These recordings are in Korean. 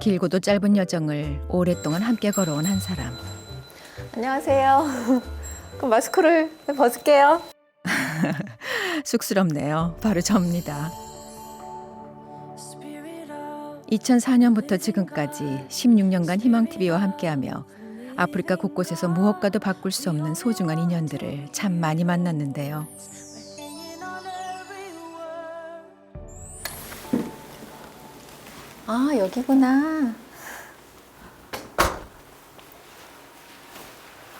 길고도 짧은 여정을 오랫동안 함께 걸어온 한 사람. 안녕하세요. 그럼 마스크를 벗을게요. 쑥스럽네요. 바로 접니다. 2004년부터 지금까지 16년간 희망TV와 함께하며 아프리카 곳곳에서 무엇과도 바꿀 수 없는 소중한 인연들을 참 많이 만났는데요. 아, 여기구나.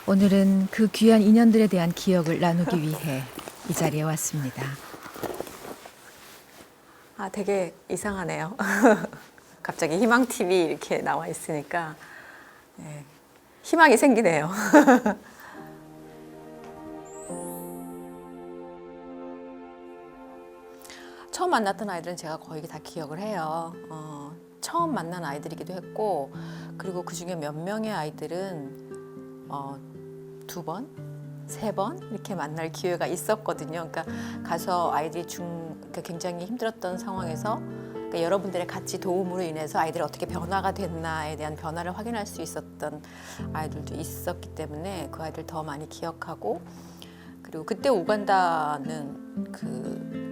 오늘은 그 귀한 인연들에 대한 기억을 나누기 위해 이 자리에 왔습니다. 아, 되게 이상하네요. 갑자기 희망TV 이렇게 나와 있으니까 네, 희망이 생기네요. 처음 만났던 아이들은 제가 거의 다 기억을 해요. 처음 만난 아이들이기도 했고, 그리고 그 중에 몇 명의 아이들은 2번, 3번 이렇게 만날 기회가 있었거든요. 그러니까 가서 아이들이 그러니까 굉장히 힘들었던 상황에서 그러니까 여러분들의 같이 도움으로 인해서 아이들이 어떻게 변화가 됐나에 대한 변화를 확인할 수 있었던 아이들도 있었기 때문에 그 아이들 더 많이 기억하고, 그리고 그때 우간다는 그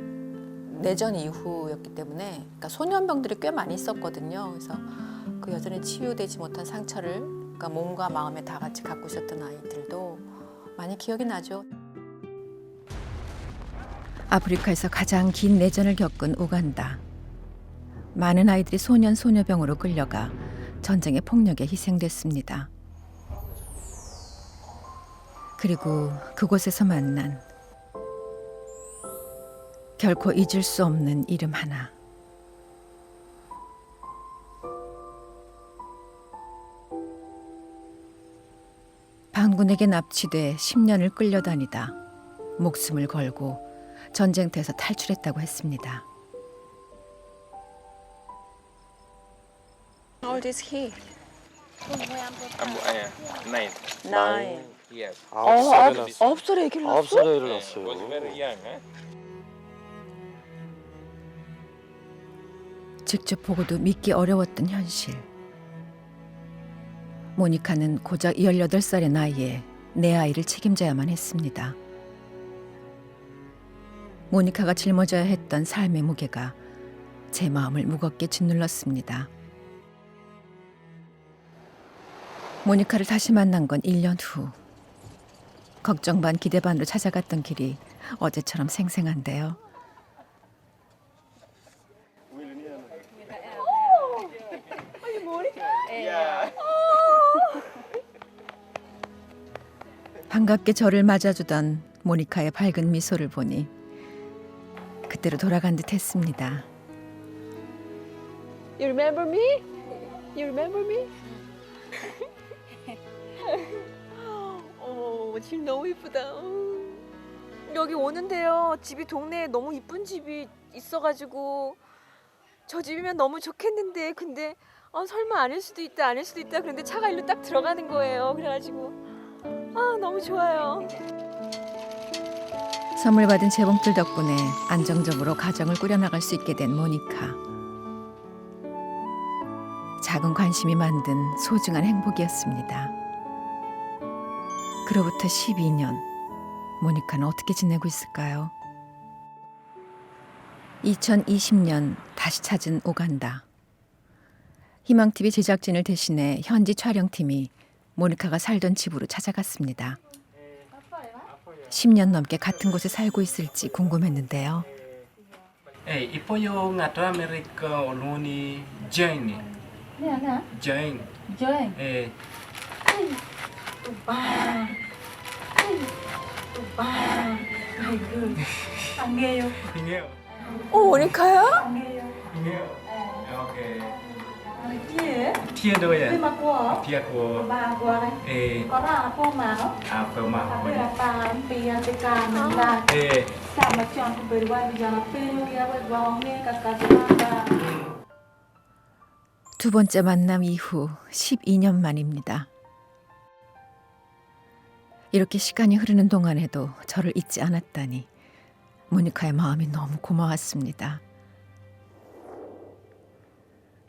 내전 이후였기 때문에 그러니까 소년병들이 꽤 많이 있었거든요. 그래서 그 여전히 치유되지 못한 상처를 그러니까 몸과 마음에 다 같이 갖고 있었던 아이들도 많이 기억이 나죠. 아프리카에서 가장 긴 내전을 겪은 우간다. 많은 아이들이 소년 소녀병으로 끌려가 전쟁의 폭력에 희생됐습니다. 그리고 그곳에서 만난 결코 잊을 수 없는 이름 하나. 반군에게 납치돼 10년을 끌려다니다 목숨을 걸고 전쟁터에서 탈출했다고 했습니다. How old is he? Nine. Nine. Yes. 아홉 살에 아기를 아홉 낳았어? 살에 애를 Was 낳았어요. very young. 직접 보고도 믿기 어려웠던 현실. 모니카는 고작 18살의 나이에 내 아이를 책임져야만 했습니다. 모니카가 짊어져야 했던 삶의 무게가 제 마음을 무겁게 짓눌렀습니다. 모니카를 다시 만난 건 1년 후. 걱정 반 기대 반으로 찾아갔던 길이 어제처럼 생생한데요. 반갑게 저를 맞아주던 모니카의 밝은 미소를 보니 그때로 돌아간 듯 했습니다. You remember me? You remember me? 어머, 집 너무 이쁘다. 여기 오는데요. 집이 동네에 너무 이쁜 집이 있어가지고 저 집이면 너무 좋겠는데 근데 설마 아닐 수도 있다 아닐 수도 있다 그런데 차가 일로 딱 들어가는 거예요. 그래가지고 너무 좋아요. 선물 받은 재봉틀 덕분에 안정적으로 가정을 꾸려나갈 수 있게 된 모니카. 작은 관심이 만든 소중한 행복이었습니다. 그로부터 12년, 모니카는 어떻게 지내고 있을까요? 2020년 다시 찾은 우간다. 희망TV 제작진을 대신해 현지 촬영팀이 모니카가 살던 집으로 찾아갔습니다. 10년 넘게 같은 곳에 살고 있을지 궁금했는데요. Ipo yung ato Amerika oluni Jane. Jane. Join. Angeo. Ingeo. 모니카야? Angeo. Ingeo. Okay. Kia. Tia do ya. Terima kasih. Tia ko. Ba gua kan. Có ra po mà nó. Apa Tapi ma. là pa pia te ka na. Sa ma chọn ko beri wa bi jana pe ya wa wa me ka ka ta. 두 번째 만남 이후 12년 만입니다. 이렇게 시간이 흐르는 동안에도 저를 잊지 않았다니 모니카의 마음이 너무 고마웠습니다.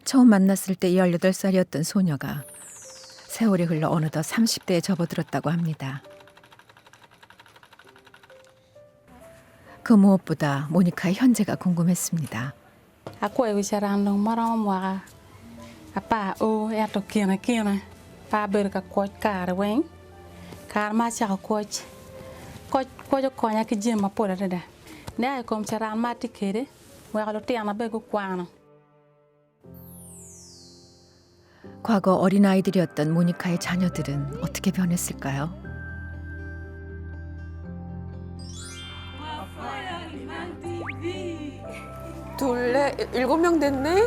처음 만났을 때 18살이었던 소녀가 세월이 흘러 어느덧 30대에 접어들었다고 합니다. 그 무엇보다 모니카의 현재가 궁금했습니다. Aku ai bicara nong marang wa apa o ya to kina pa ber ka ko kar wen kar ma cha ko ko nya ki jema pola da ne ay kom chara ma tikere wa lo te ama be ko kwano. 과거 어린아이들이었던 모니카의 자녀들은 어떻게 변했을까요? 둘레 7명 됐네?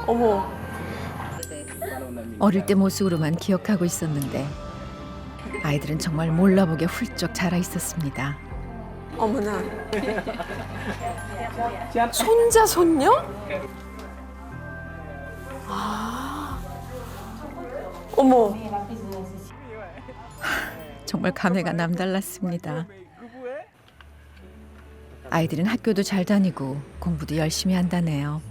어머. 어릴 때 모습으로만 기억하고 있었는데 아이들은 정말 몰라보게 훌쩍 자라 있었습니다. 어머나. 손자 손녀? 아. 어머. 정말 감회가 남달랐습니다. 아이들은 학교도 잘 다니고 공부도 열심히 한다네요.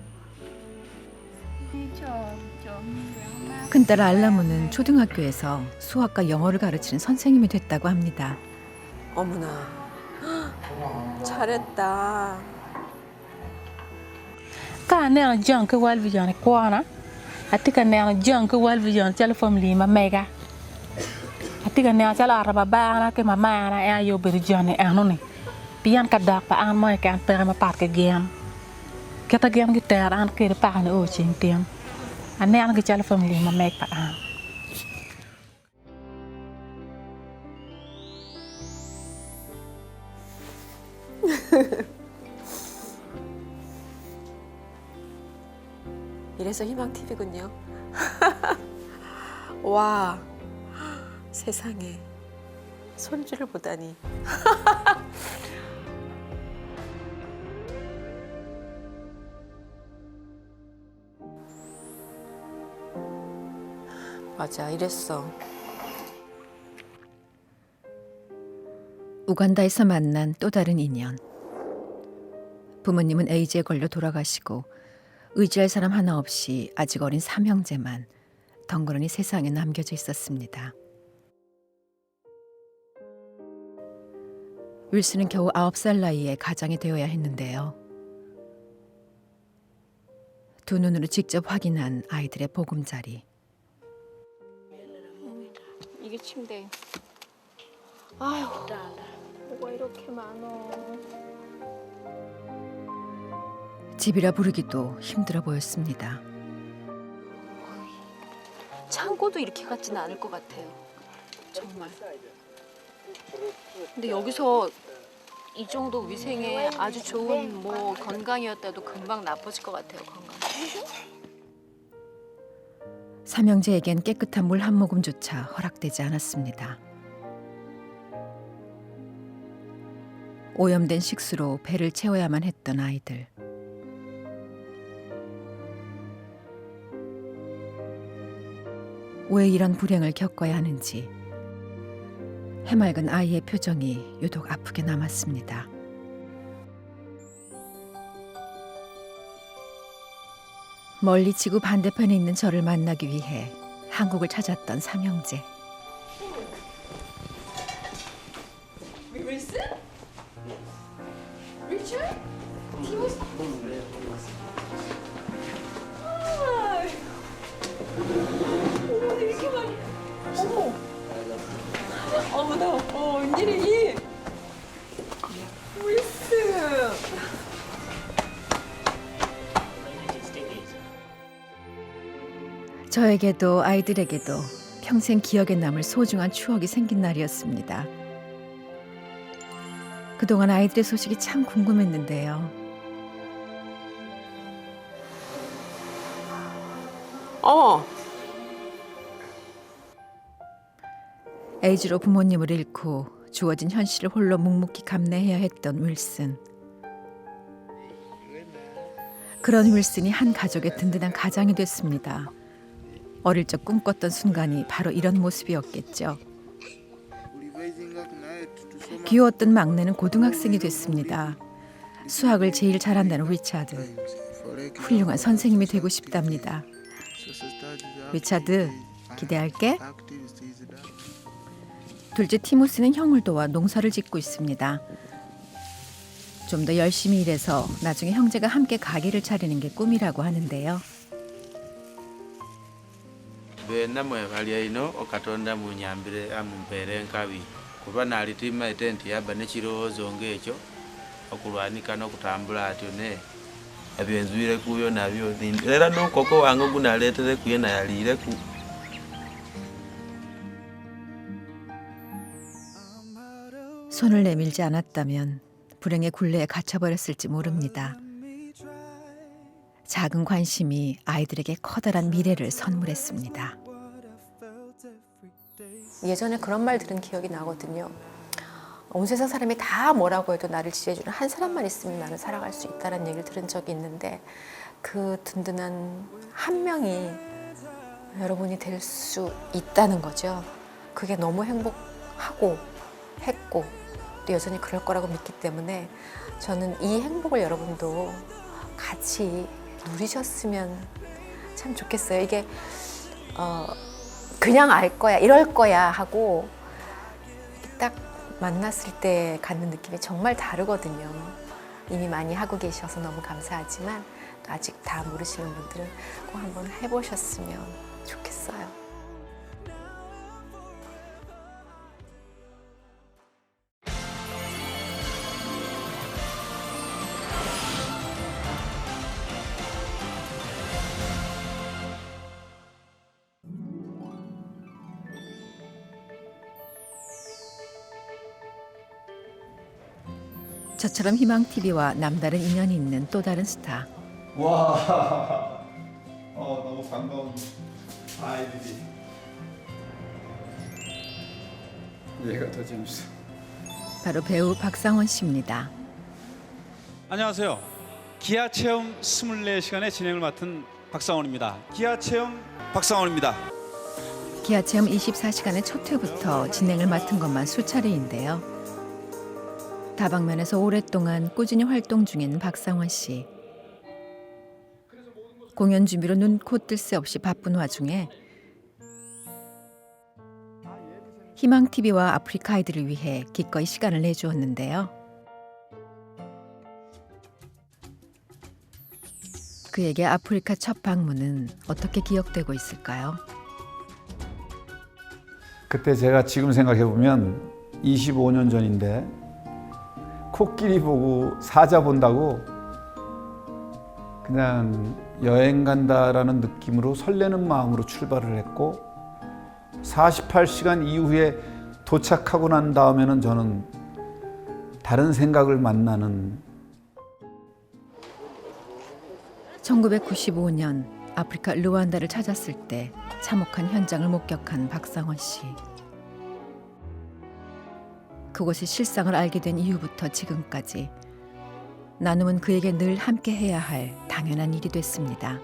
큰딸 알라무는 초등학교에서 수학과 영어를 가르치는 선생님이 됐다고 합니다. 어머나. 잘했다. Ka ne jang ke wal vi jana kwana. Atika ne jang ke wal vi jana telephone li ma mega. Atika ne chala araba bana ke mama na ya yo ber jana anu ne. Pian ka dak pa an mo kan per ma pat ke gen. Kata gen gitar an ke pa ne o ching tien. An ne an ke telephone li ma meg pa an. 이래서 희망 TV군요. 와, 세상에 손주를 보다니. 맞아, 이랬어. 우간다에서 만난 또 다른 인연. 부모님은 에이즈에 걸려 돌아가시고 의지할 사람 하나 없이 아직 어린 삼형제만 덩그러니 세상에 남겨져 있었습니다. 윌슨은 겨우 9살 나이에 가장이 되어야 했는데요. 두 눈으로 직접 확인한 아이들의 보금자리. 이게 침대. 아휴, 뭐가 이렇게 많어. 집이라 부르기도 힘들어 보였습니다. 창고도 이렇게 같지는 않을 것 같아요. 정말. 근데 여기서 이 정도 위생에 아주 좋은 뭐 건강이었다도 금방 나빠질 것 같아요. 건강. 삼형제에겐 깨끗한 물 한 모금조차 허락되지 않았습니다. 오염된 식수로 배를 채워야만 했던 아이들. 왜 이런 불행을 겪어야 하는지 해맑은 아이의 표정이 유독 아프게 남았습니다. 멀리 지구 반대편에 있는 저를 만나기 위해 한국을 찾았던 삼형제. 어머나, 웬일이니? 저에게도 아이들에게도 평생 기억에 남을 소중한 추억이 생긴 날이었습니다. 그동안 아이들의 소식이 참 궁금했는데요. 어머, 에이즈로 부모님을 잃고 주어진 현실을 홀로 묵묵히 감내해야 했던 윌슨. 그런 윌슨이 한 가족의 든든한 가장이 됐습니다. 어릴 적 꿈꿨던 순간이 바로 이런 모습이었겠죠. 귀여웠던 막내는 고등학생이 됐습니다. 수학을 제일 잘한다는 리차드. 훌륭한 선생님이 되고 싶답니다. 리차드, 기대할게. 둘째 티모스는 형을 도와 농사를 짓고 있습니다. 좀 더 열심히 일해서 나중에 형제가 함께 가게를 차리는 게 꿈이라고 하는데요. namwe bali ino okatonda munyambire amumpeere nkabi kuba naalitima ete nti yaba nekirowoozo ng'ekyo okulwanika n'okutambula atyo ne ebyo nzwire kuyo nabyo era n'okoko wange gunaleetere kuye nayaliireku. 손을 내밀지 않았다면 불행의 굴레에 갇혀버렸을지 모릅니다. 작은 관심이 아이들에게 커다란 미래를 선물했습니다. 예전에 그런 말 들은 기억이 나거든요. 온 세상 사람이 다 뭐라고 해도 나를 지지해주는 한 사람만 있으면 나는 살아갈 수 있다는 얘기를 들은 적이 있는데 그 든든한 한 명이 여러분이 될 수 있다는 거죠. 그게 너무 행복하고 했고 또 여전히 그럴 거라고 믿기 때문에 저는 이 행복을 여러분도 같이 누리셨으면 참 좋겠어요. 이게 그냥 알 거야, 이럴 거야 하고 딱 만났을 때 갖는 느낌이 정말 다르거든요. 이미 많이 하고 계셔서 너무 감사하지만 또 아직 다 모르시는 분들은 꼭 한번 해보셨으면 좋겠어요. 저처럼 희망TV와 남다른 인연이 있는 또 다른 스타. 와, 너무 반가운 아이들이. 얘가 더 재밌어. 바로 배우 박상원 씨입니다. 안녕하세요. 기아 체험 24시간의 진행을 맡은 박상원입니다. 기아 체험 박상원입니다. 기아 체험 24시간의 첫 회부터 진행을 맡은 것만 수차례인데요. 다방면에서 오랫동안 꾸준히 활동 중인 박상원 씨. 공연 준비로 눈, 코, 뜰 새 없이 바쁜 와중에 희망TV와 아프리카 아이들을 위해 기꺼이 시간을 내주었는데요. 그에게 아프리카 첫 방문은 어떻게 기억되고 있을까요? 그때 제가 지금 생각해보면 25년 전인데 코끼리 보고 사자 본다고 그냥 여행 간다라는 느낌으로 설레는 마음으로 출발을 했고 48시간 이후에 도착하고 난 다음에는 저는 다른 생각을 만나는 1995년 아프리카 르완다를 찾았을 때 참혹한 현장을 목격한 박상원 씨. 그곳의 실상을 알게 된 이후부터 지금까지 나눔은 그에게 늘 함께 해야 할 당연한 일이 됐습니다.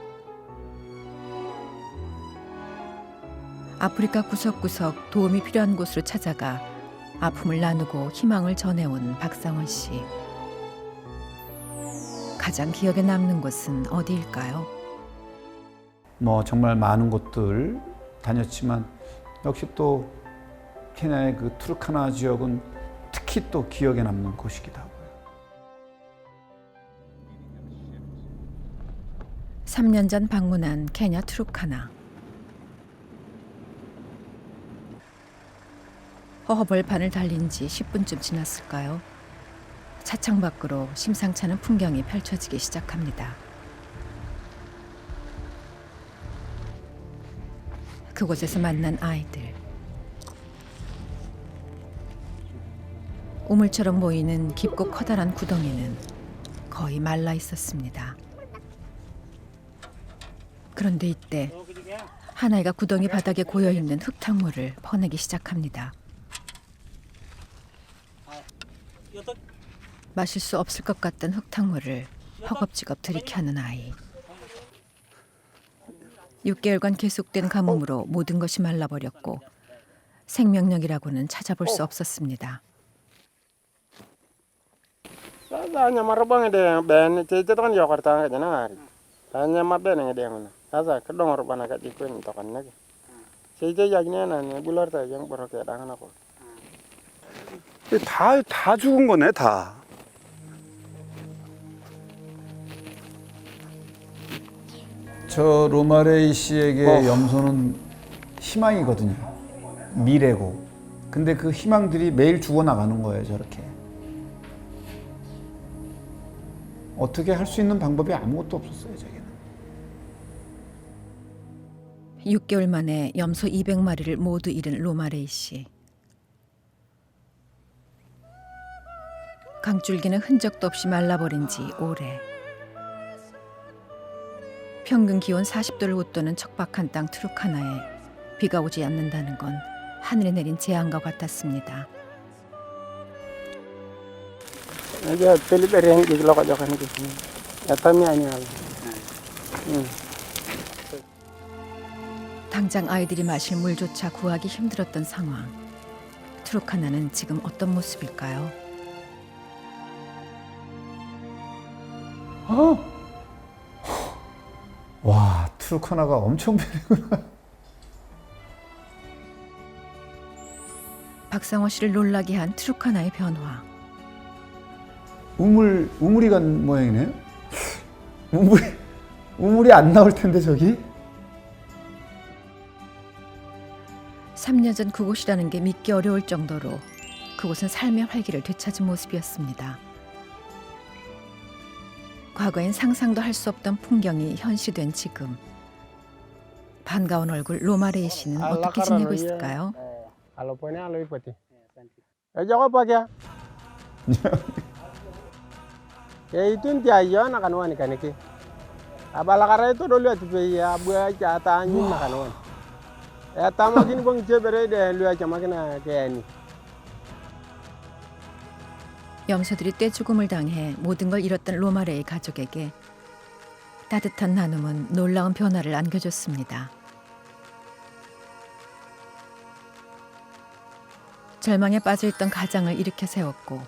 아프리카 구석구석 도움이 필요한 곳으로 찾아가 아픔을 나누고 희망을 전해온 박상원 씨. 가장 기억에 남는 곳은 어디일까요? 정말 많은 곳들 다녔지만 역시 또 케냐의 그 투르카나 지역은 특히 또 기억에 남는 곳이기도 하고요. 3년 전 방문한 케냐 투르카나. 허허벌판을 달린 지 10분쯤 지났을까요? 차창 밖으로 심상치 않은 풍경이 펼쳐지기 시작합니다. 그곳에서 만난 아이들. 우물처럼 보이는 깊고 커다란 구덩이는 거의 말라 있었습니다. 그런데 이때 한 아이가 구덩이 바닥에 고여있는 흙탕물을 퍼내기 시작합니다. 마실 수 없을 것 같던 흙탕물을 허겁지겁 들이켜는 아이. 6개월간 계속된 가뭄으로 모든 것이 말라버렸고 생명력이라고는 찾아볼 수 없었습니다. Sasa marabang de ben cece kan Jakarta ka jana hari. Hanya mabe nang de ngona. Sasa kedong rubana ka di kun to kan nage. Cece jagnya na ne bular ta yang boro ke dang na ko. 다 죽은 거네 다. 저 로마레이 씨에게 염소는 희망이거든요. 미래고. 근데 그 희망들이 매일 죽어나가는 거예요, 저렇게. 어떻게 할 수 있는 방법이 아무것도 없었어요, 저기는. 6개월 만에 염소 200마리를 모두 잃은 로마레이 씨. 강줄기는 흔적도 없이 말라버린 지 오래. 평균 기온 40도를 웃도는 척박한 땅 트루카나에 비가 오지 않는다는 건 하늘에 내린 재앙과 같았습니다. Aja peli bereng di lo ka jokan ki. Atami anya. 당장 아이들이 마실 물조차 구하기 힘들었던 상황. 트루카나는 지금 어떤 모습일까요? 와, 트루카나가 엄청 베리구나. 박상호 씨를 놀라게 한 트루카나의 변화. 우물이 간 모양이네요. 우물이 안 나올 텐데 저기. 3년 전 그곳이라는 게 믿기 어려울 정도로 그곳은 삶의 활기를 되찾은 모습이었습니다. 과거엔 상상도 할 수 없던 풍경이 현실된 지금. 반가운 얼굴 로마레이 씨는 어떻게 지내고 있을까요? Alo pone alo ipoti. Jago pakia. Itu ntia yo na kanwan kaniki. Abala kara itu dulu atu ya bua jata anyin na kanwan. Tamakin bang jebere de lu aja makina kayani. 염소들이 떼죽음을 당해 모든 걸 잃었던 로마레이 가족에게 따뜻한 나눔은 놀라운 변화를 안겨줬습니다. 절망에 빠져있던 가장을 일으켜 세웠고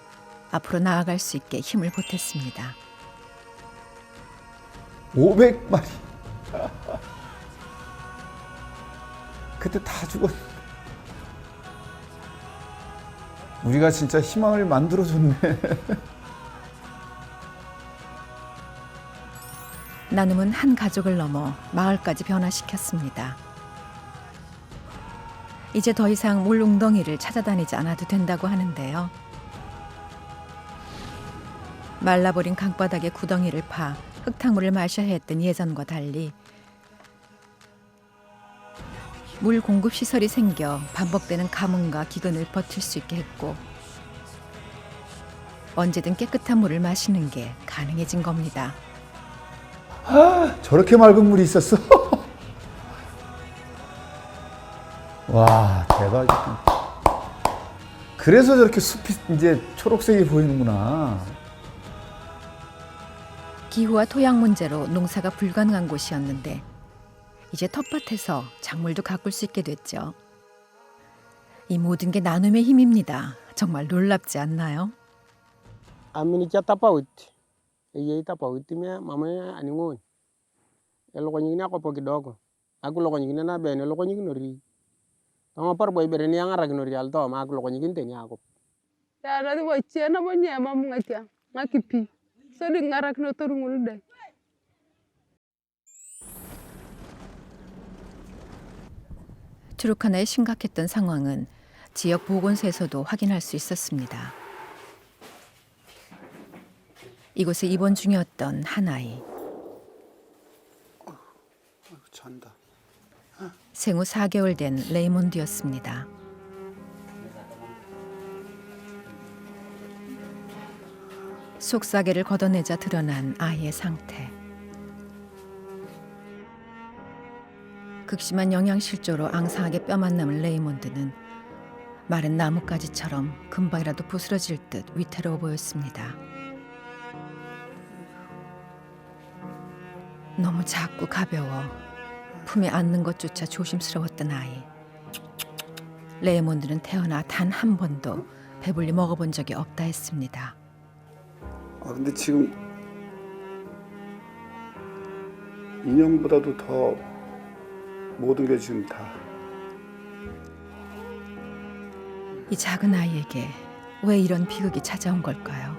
앞으로 나아갈 수 있게 힘을 보탰습니다. 500마리. 그때 다 죽었. 우리가 진짜 희망을 만들어줬네. 나눔은 한 가족을 넘어 마을까지 변화시켰습니다. 이제 더 이상 물 웅덩이를 찾아다니지 않아도 된다고 하는데요. 말라버린 강바닥에 구덩이를 파 흙탕물을 마셔야 했던 예전과 달리 물 공급 시설이 생겨 반복되는 가뭄과 기근을 버틸 수 있게 했고 언제든 깨끗한 물을 마시는 게 가능해진 겁니다. 저렇게 맑은 물이 있었어? 와, 대박이다. 그래서 저렇게 숲이 이제 초록색이 보이는구나. 기후와 토양 문제로 농사가 불가능한 곳이었는데 이제 텃밭에서 작물도 가꿀 수 있게 됐죠. 이 모든 게 나눔의 힘입니다. 정말 놀랍지 않나요? Amini chata paut. Ye ita pautimia mama aningon. Eloko nyina ko po kidogo. Aku loko nyina na bene loko nyina ri. Tama par boy bere ni angara gino ri alto ma aku loko nyina teni ako. Ya na di chena mo nyema mo ngatia. Ngakipi. So di ngarak no torungul de. 트루카나의 심각했던 상황은 지역 보건소에서도 확인할 수 있었습니다. 이곳에 입원 중이었던 한 아이. 잔다. 생후 4개월 된 레이몬드였습니다. 속삭이를 걷어내자 드러난 아이의 상태. 극심한 영양실조로 앙상하게 뼈만 남은 레이몬드는 마른 나뭇가지처럼 금방이라도 부스러질 듯 위태로워 보였습니다. 너무 작고 가벼워 품에 안는 것조차 조심스러웠던 아이. 레이몬드는 태어나 단 한 번도 배불리 먹어본 적이 없다 했습니다. 근데 지금 인형보다도 더 모든 게 지금 다. 이 작은 아이에게 왜 이런 비극이 찾아온 걸까요?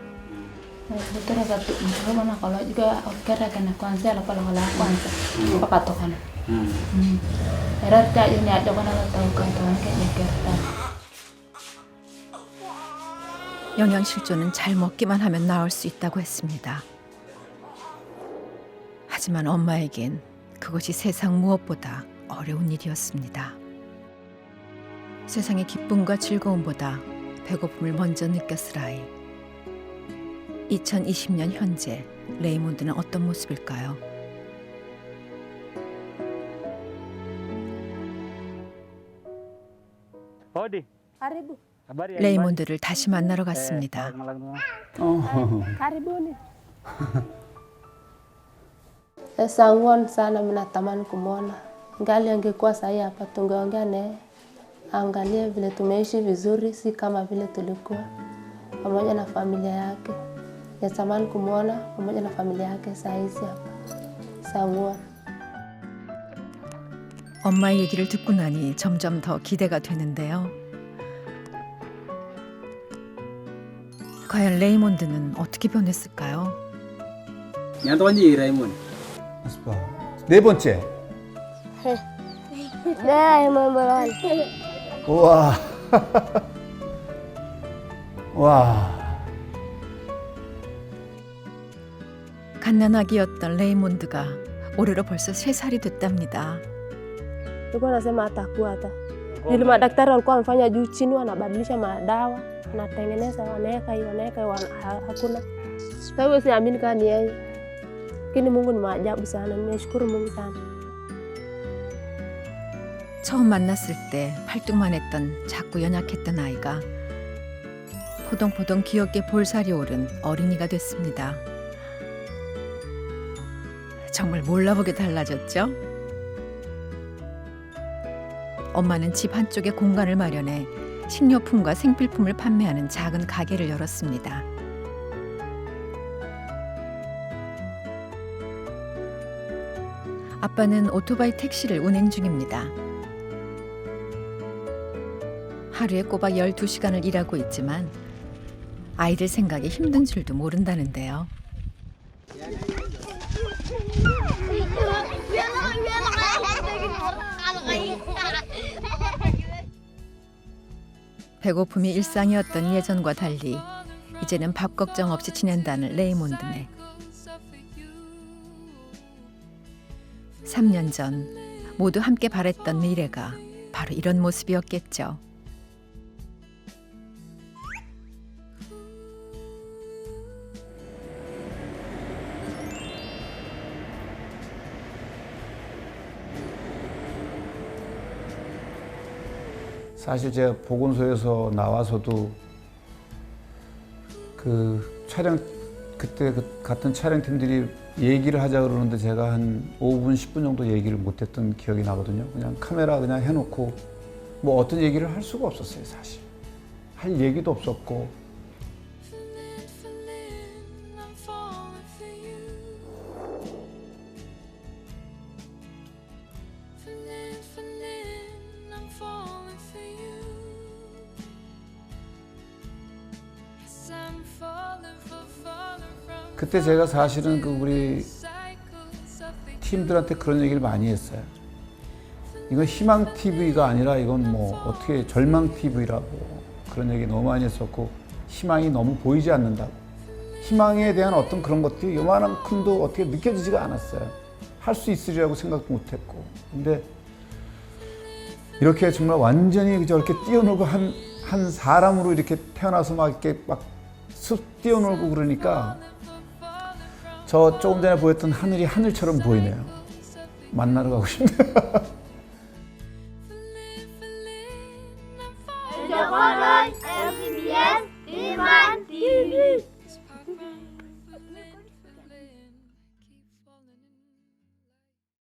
영양실조는 잘 먹기만 하면 나을 수 있다고 했습니다. 하지만 엄마에겐 그것이 세상 무엇보다 어려운 일이었습니다. 세상의 기쁨과 즐거움보다 배고픔을 먼저 느꼈을 아이. 2020년 현재 레이몬드는 어떤 모습일까요? 레이몬드를 다시 만나러 갔습니다. Sanguan sana mnatamani kumwona. Ngali angekuwa sahi hapa tungeongea naye. Angalie vile tumeishi vizuri, si kama vile tulikuwa. Pamoja na familia yake. Natamani kumwona pamoja na familia yake saa hizi hapa. Sanguan. 엄마의 얘기를 듣고 나니 점점 더 기대가 되는데요. 과연 레이몬드는 어떻게 변했을까요? 네 번째. 우와. 와. 갓난아기였던 레이몬드가 올해로 벌써 3살이 됐답니다. Nilikuwa nasema atakuwa hata. Ili madaktari walikuwa wamefanya juu chini, wanabadilisha madawa, wanatengeneza, wanaweka hiyo, hakuna. Kwa hivyo siamini kama ni yeye. Lakini Mungu ni maajabu sana. Nimeshukuru Mungu sana. 처음 만났을 때 팔뚝만 했던 작고 연약했던 아이가 포동포동 귀엽게 볼살이 오른 어린이가 됐습니다. 정말 몰라보게 달라졌죠? 엄마는 집 한쪽에 공간을 마련해 식료품과 생필품을 판매하는 작은 가게를 열었습니다. 아빠는 오토바이 택시를 운행 중입니다. 하루에 꼬박 12시간을 일하고 있지만 아이들 생각에 힘든 줄도 모른다는데요. 배고픔이 일상이었던 예전과 달리 이제는 밥 걱정 없이 지낸다는 레이몬드네. 3년 전 모두 함께 바랬던 미래가 바로 이런 모습이었겠죠. 사실 제가 보건소에서 나와서도 그 촬영 그때 같은 촬영팀들이 얘기를 하자 그러는데 제가 한 5분 10분 정도 얘기를 못했던 기억이 나거든요. 그냥 카메라 그냥 해놓고 뭐 어떤 얘기를 할 수가 없었어요. 사실 할 얘기도 없었고. 그때 제가 사실은 그 우리 팀들한테 그런 얘기를 많이 했어요. 이건 희망 TV가 아니라 이건 뭐 어떻게 절망 TV라고 그런 얘기 너무 많이 했었고, 희망이 너무 보이지 않는다고. 희망에 대한 어떤 그런 것들이 요만큼도 어떻게 느껴지지가 않았어요. 할 수 있으리라고 생각도 못했고. 근데 이렇게 정말 완전히 저렇게 뛰어놀고 한 사람으로 이렇게 태어나서 막 이렇게 막 쑥 뛰어놀고 그러니까 저 조금 전에 보였던 하늘이 하늘처럼 보이네요. 만나러 가고 싶네요. Jokowi, SBS, Iman TV.